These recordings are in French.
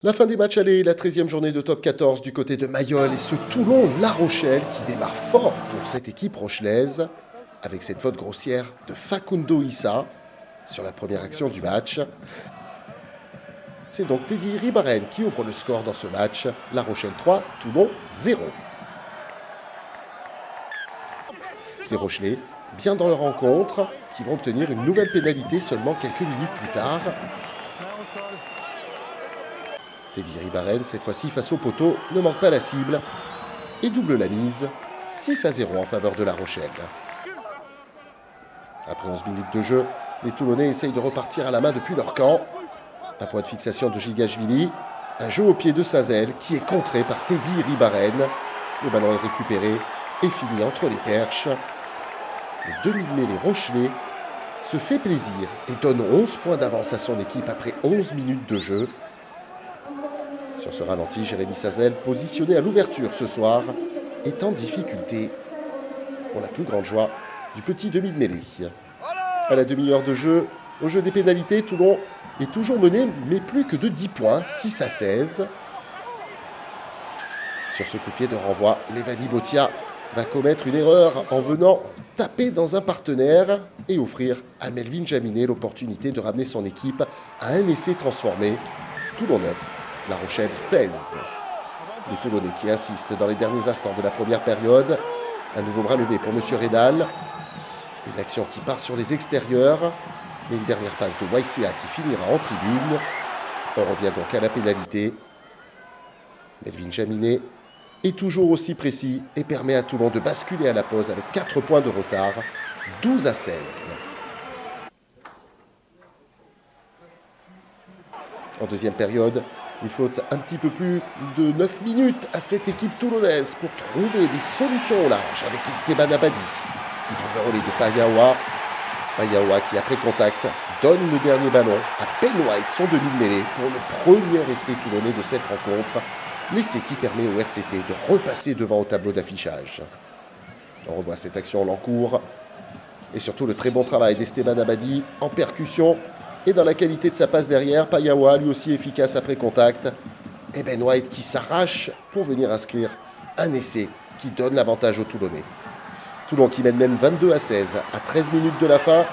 La fin des matchs allés, la 13e journée de top 14 du côté de Mayol et ce Toulon-La Rochelle qui démarre fort pour cette équipe rochelaise avec cette faute grossière de Facundo Issa sur la première action du match. C'est donc Teddy Ribaren qui ouvre le score dans ce match. La Rochelle 3, Toulon 0. Les Rochelais, bien dans leur rencontre, qui vont obtenir une nouvelle pénalité seulement quelques minutes plus tard. Teddy Ribaren, cette fois-ci face au poteau, ne manque pas la cible et double la mise, 6-0 en faveur de La Rochelle. Après 11 minutes de jeu, les Toulonnais essayent de repartir à la main depuis leur camp. Un point de fixation de Gigashvili, un jeu au pied de Sazel qui est contré par Teddy Ribaren. Le ballon est récupéré et fini entre les perches. Le demi-mêlée Rochelais se fait plaisir et donne 11 points d'avance à son équipe après 11 minutes de jeu. Sur ce ralenti, Jérémy Sazel, positionné à l'ouverture ce soir, est en difficulté pour la plus grande joie du petit demi de mêlée. À la demi-heure de jeu, au jeu des pénalités, Toulon est toujours mené, mais plus que de 10 points, 6-16. Sur ce coup de pied de renvoi, Levani Botia va commettre une erreur en venant taper dans un partenaire et offrir à Melvin Jaminet l'opportunité de ramener son équipe à un essai transformé. Toulon 9, La Rochelle 16. Les Toulonnais qui insistent dans les derniers instants de la première période. Un nouveau bras levé pour M. Rédal. Une action qui part sur les extérieurs. Mais une dernière passe de Waisea qui finira en tribune. On revient donc à la pénalité. Melvin Jaminet est toujours aussi précis et permet à Toulon de basculer à la pause avec 4 points de retard, 12-16. En deuxième période, il faut un petit peu plus de 9 minutes à cette équipe toulonnaise pour trouver des solutions au large avec Esteban Abadi qui trouve le relais de Payawa. Payawa qui, après contact, donne le dernier ballon à Ben White, son demi de mêlée, pour le premier essai toulonnais de cette rencontre. L'essai qui permet au RCT de repasser devant au tableau d'affichage. On revoit cette action en l'encours. Et surtout le très bon travail d'Esteban Abadi en percussion et dans la qualité de sa passe derrière. Payawa, lui aussi efficace après contact. Et Ben White qui s'arrache pour venir inscrire un essai qui donne l'avantage aux Toulonnais. Toulon qui mène même 22-16 à 13 minutes de la fin.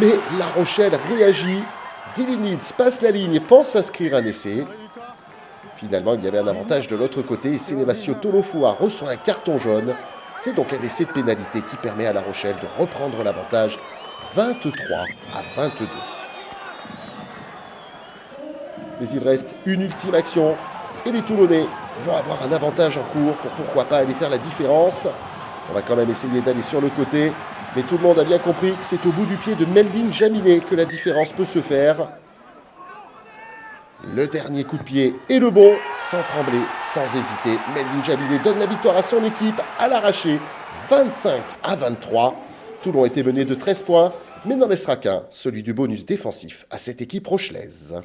Mais La Rochelle réagit. Dilinitz passe la ligne et pense inscrire un essai. Finalement, il y avait un avantage de l'autre côté et Sénémasio Tolofua reçoit un carton jaune. C'est donc un essai de pénalité qui permet à La Rochelle de reprendre l'avantage 23-22. Mais il reste une ultime action et les Toulonnais vont avoir un avantage en cours pour pourquoi pas aller faire la différence. On va quand même essayer d'aller sur le côté, mais tout le monde a bien compris que c'est au bout du pied de Melvin Jaminet que la différence peut se faire. Le dernier coup de pied est le bon, sans trembler, sans hésiter. Melvin Jaminet donne la victoire à son équipe à l'arraché, 25-23. Toulon était mené de 13 points, mais n'en laissera qu'un, celui du bonus défensif à cette équipe rochelaise.